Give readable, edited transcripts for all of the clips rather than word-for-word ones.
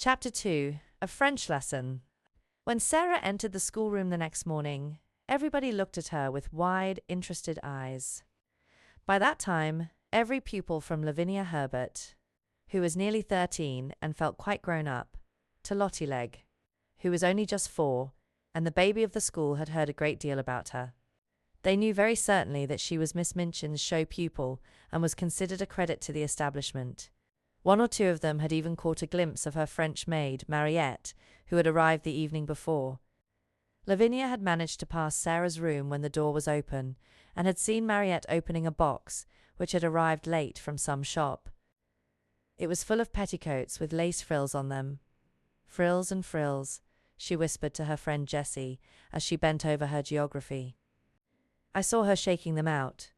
Chapter 2. A French Lesson. When Sarah entered the schoolroom the next morning, everybody looked at her with wide, interested eyes. By that time, every pupil from Lavinia Herbert, who was nearly 13 and felt quite grown up, to Lottie Legg, who was only just 4, and the baby of the school had heard a great deal about her. They knew very certainly that she was Miss Minchin's show pupil and was considered a credit to the establishment. One or two of them had even caught a glimpse of her French maid, Mariette, who had arrived the evening before. Lavinia had managed to pass Sarah's room when the door was open, and had seen Mariette opening a box, which had arrived late from some shop. It was full of petticoats with lace frills on them. "Frills and frills," she whispered to her friend Jessie, as she bent over her geography. "I saw her shaking them out.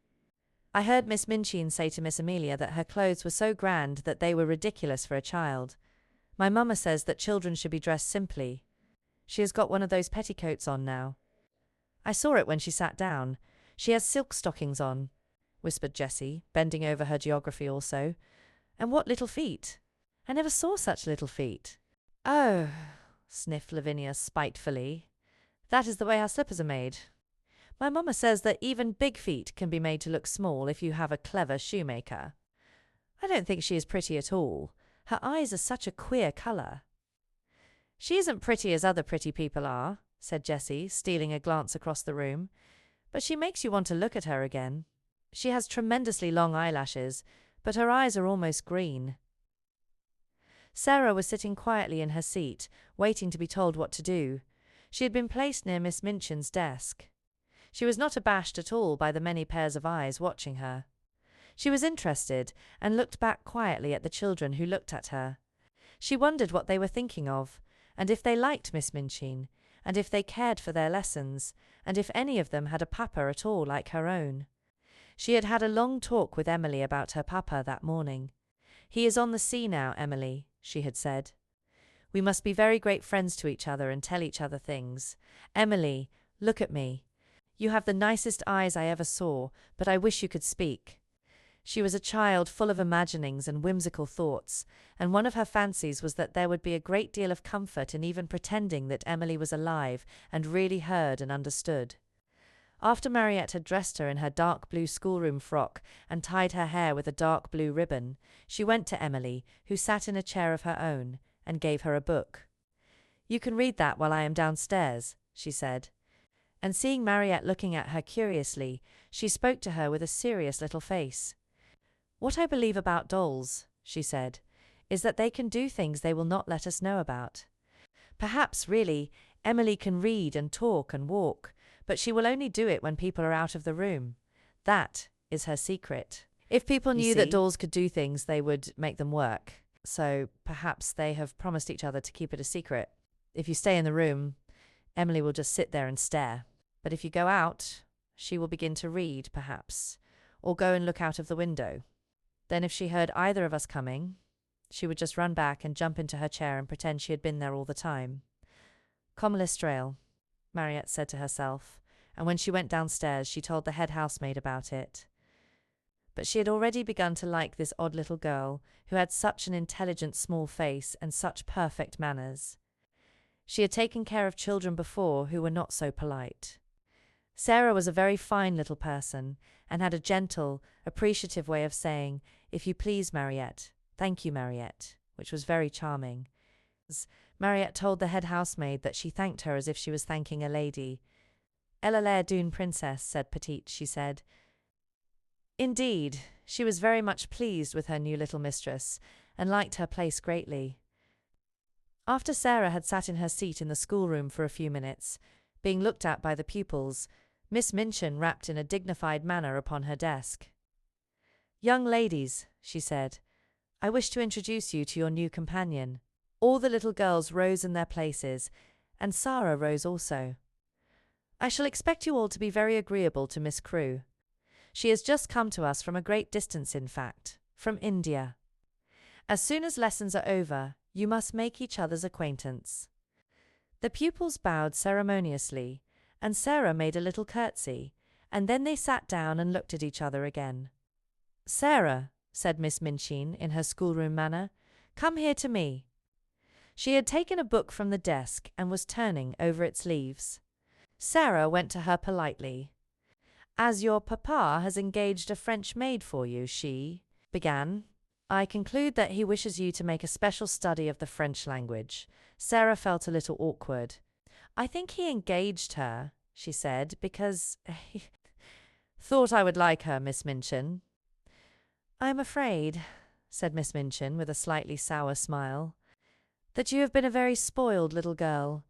I heard Miss Minchin say to Miss Amelia that her clothes were so grand that they were ridiculous for a child. My mamma says that children should be dressed simply. She has got one of those petticoats on now. I saw it when she sat down. She has silk stockings on," whispered Jessie, bending over her geography also. "And what little feet! I never saw such little feet." "Oh," sniffed Lavinia spitefully, "that is the way our slippers are made. My mamma says that even big feet can be made to look small if you have a clever shoemaker. I don't think she is pretty at all. Her eyes are such a queer colour." "She isn't pretty as other pretty people are," said Jessie, stealing a glance across the room, "but she makes you want to look at her again. She has tremendously long eyelashes, but her eyes are almost green." Sarah was sitting quietly in her seat, waiting to be told what to do. She had been placed near Miss Minchin's desk. She was not abashed at all by the many pairs of eyes watching her. She was interested, and looked back quietly at the children who looked at her. She wondered what they were thinking of, and if they liked Miss Minchin, and if they cared for their lessons, and if any of them had a papa at all like her own. She had had a long talk with Emily about her papa that morning. "He is on the sea now, Emily," she had said. "We must be very great friends to each other and tell each other things. Emily, look at me. You have the nicest eyes I ever saw, but I wish you could speak." She was a child full of imaginings and whimsical thoughts, and one of her fancies was that there would be a great deal of comfort in even pretending that Emily was alive and really heard and understood. After Mariette had dressed her in her dark blue schoolroom frock and tied her hair with a dark blue ribbon, she went to Emily, who sat in a chair of her own, and gave her a book. "You can read that while I am downstairs," she said. And seeing Mariette looking at her curiously, she spoke to her with a serious little face. "What I believe about dolls," she said, "is that they can do things they will not let us know about. Perhaps, really, Emily can read and talk and walk, but she will only do it when people are out of the room. That is her secret. If people knew that dolls could do things, they would make them work. So perhaps they have promised each other to keep it a secret. If you stay in the room, Emily will just sit there and stare. But if you go out, she will begin to read, perhaps, or go and look out of the window. Then if she heard either of us coming, she would just run back and jump into her chair and pretend she had been there all the time. Comme l'Estrelle," Mariette said to herself, and when she went downstairs she told the head housemaid about it. But she had already begun to like this odd little girl, who had such an intelligent small face and such perfect manners. She had taken care of children before who were not so polite. Sarah was a very fine little person, and had a gentle, appreciative way of saying, "If you please, Mariette, thank you, Mariette," which was very charming. Mariette told the head housemaid that she thanked her as if she was thanking a lady. "Elle a l'air d'une princesse," said Petite, she said. Indeed, she was very much pleased with her new little mistress, and liked her place greatly. After Sarah had sat in her seat in the schoolroom for a few minutes, being looked at by the pupils, Miss Minchin rapped in a dignified manner upon her desk. "Young ladies," she said, "I wish to introduce you to your new companion." All the little girls rose in their places, and Sarah rose also. "I shall expect you all to be very agreeable to Miss Crewe. She has just come to us from a great distance, in fact, from India. As soon as lessons are over, you must make each other's acquaintance." The pupils bowed ceremoniously, and Sarah made a little curtsy, and then they sat down and looked at each other again. "Sarah," said Miss Minchin in her schoolroom manner, "come here to me." She had taken a book from the desk and was turning over its leaves. Sarah went to her politely. "As your papa has engaged a French maid for you," she began, "I conclude that he wishes you to make a special study of the French language." Sarah felt a little awkward. "I think he engaged her," she said, "because he thought I would like her, Miss Minchin." "I'm afraid," said Miss Minchin with a slightly sour smile, "that you have been a very spoiled little girl,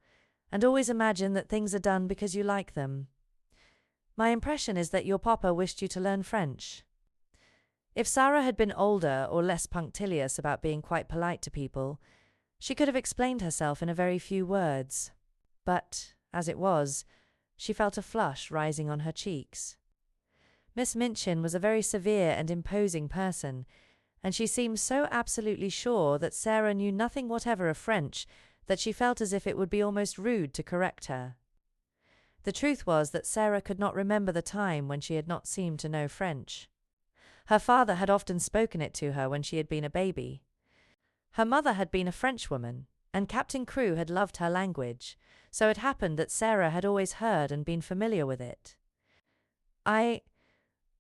and always imagine that things are done because you like them. My impression is that your papa wished you to learn French." If Sarah had been older or less punctilious about being quite polite to people, she could have explained herself in a very few words. But, as it was, she felt a flush rising on her cheeks. Miss Minchin was a very severe and imposing person, and she seemed so absolutely sure that Sarah knew nothing whatever of French that she felt as if it would be almost rude to correct her. The truth was that Sarah could not remember the time when she had not seemed to know French. Her father had often spoken it to her when she had been a baby. Her mother had been a Frenchwoman, and Captain Crewe had loved her language, so it happened that Sarah had always heard and been familiar with it. I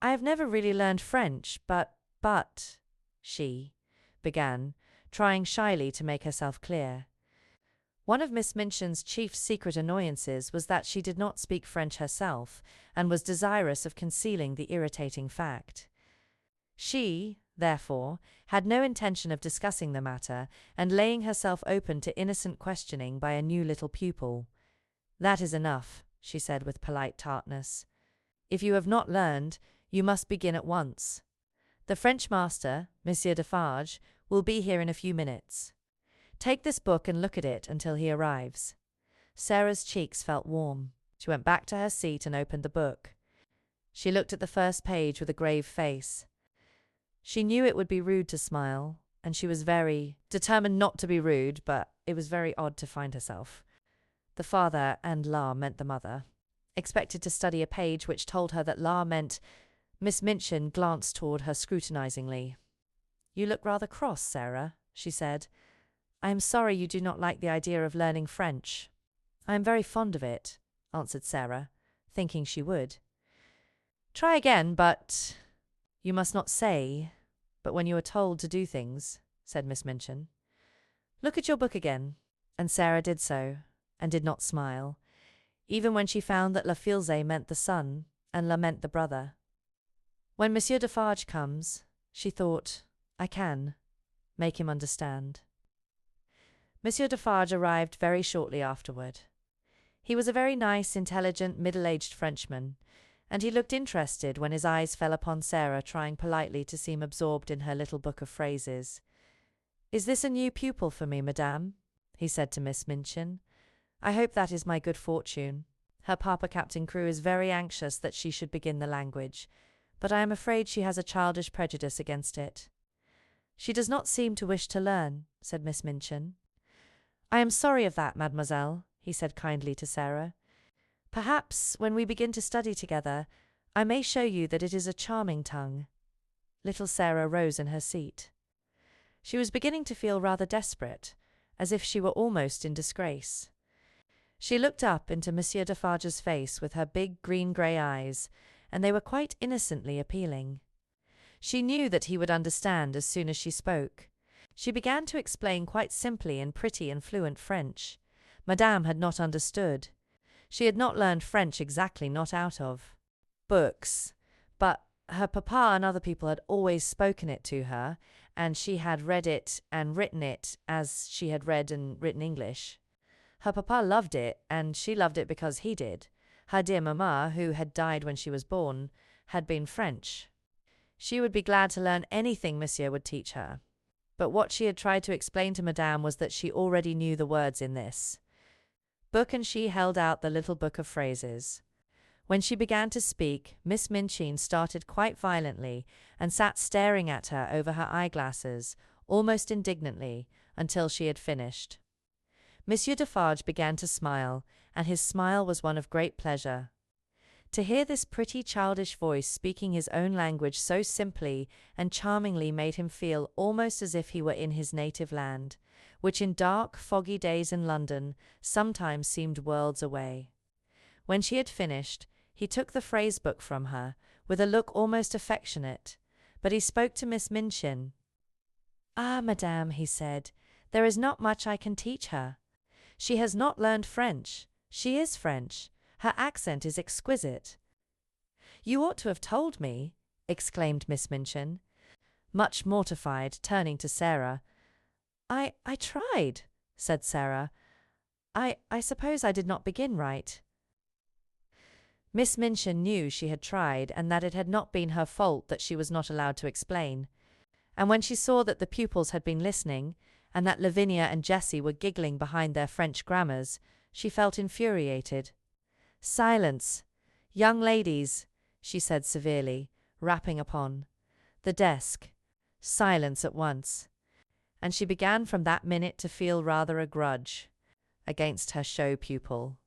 have never really learned French, but, she began, trying shyly to make herself clear. One of Miss Minchin's chief secret annoyances was that she did not speak French herself, and was desirous of concealing the irritating fact. She, therefore, had no intention of discussing the matter and laying herself open to innocent questioning by a new little pupil. "That is enough," she said with polite tartness. "If you have not learned, you must begin at once. The French master, Monsieur Defarge, will be here in a few minutes. Take this book and look at it until he arrives." Sarah's cheeks felt warm. She went back to her seat and opened the book. She looked at the first page with a grave face. She knew it would be rude to smile, and she was very determined not to be rude, but it was very odd to find herself. The father, and La meant the mother, expected to study a page which told her that La meant. Miss Minchin glanced toward her scrutinizingly. "You look rather cross, Sarah," she said. "I am sorry you do not like the idea of learning French." "I am very fond of it," answered Sarah, thinking she would. "Try again, but you must not say, but when you are told to do things," said Miss Minchin. "Look at your book again." And Sarah did so, and did not smile, even when she found that La Filze meant the son, and La meant the brother. "When Monsieur Defarge comes," she thought, "I can make him understand." Monsieur Defarge arrived very shortly afterward. He was a very nice, intelligent, middle-aged Frenchman, and he looked interested when his eyes fell upon Sarah, trying politely to seem absorbed in her little book of phrases. "Is this a new pupil for me, madame?" he said to Miss Minchin. "I hope that is my good fortune. Her papa, Captain Crewe, is very anxious that she should begin the language, but I am afraid she has a childish prejudice against it." "She does not seem to wish to learn," said Miss Minchin. "I am sorry of that, mademoiselle," he said kindly to Sarah. "Perhaps, when we begin to study together, I may show you that it is a charming tongue." Little Sarah rose in her seat. She was beginning to feel rather desperate, as if she were almost in disgrace. She looked up into Monsieur Defarge's face with her big green-grey eyes, and they were quite innocently appealing. She knew that he would understand as soon as she spoke. She began to explain quite simply in pretty and fluent French. Madame had not understood. She had not learned French exactly, not out of books, but her papa and other people had always spoken it to her, and she had read it and written it as she had read and written English. Her papa loved it, and she loved it because he did. Her dear mamma, who had died when she was born, had been French. She would be glad to learn anything Monsieur would teach her. But what she had tried to explain to Madame was that she already knew the words in this book, and she held out the little book of phrases. When she began to speak, Miss Minchin started quite violently and sat staring at her over her eyeglasses, almost indignantly, until she had finished. Monsieur Defarge began to smile, and his smile was one of great pleasure. To hear this pretty childish voice speaking his own language so simply and charmingly made him feel almost as if he were in his native land, which in dark, foggy days in London sometimes seemed worlds away. When she had finished, he took the phrase book from her, with a look almost affectionate, but he spoke to Miss Minchin. "Ah, madame," he said, "there is not much I can teach her. She has not learned French. She is French. Her accent is exquisite." "You ought to have told me," exclaimed Miss Minchin, much mortified, turning to Sarah. I tried," said Sarah. I suppose I did not begin right." Miss Minchin knew she had tried and that it had not been her fault that she was not allowed to explain. And when she saw that the pupils had been listening, and that Lavinia and Jessie were giggling behind their French grammars, she felt infuriated. "Silence, young ladies," she said severely, rapping upon the desk. "Silence at once." And she began from that minute to feel rather a grudge against her show pupil.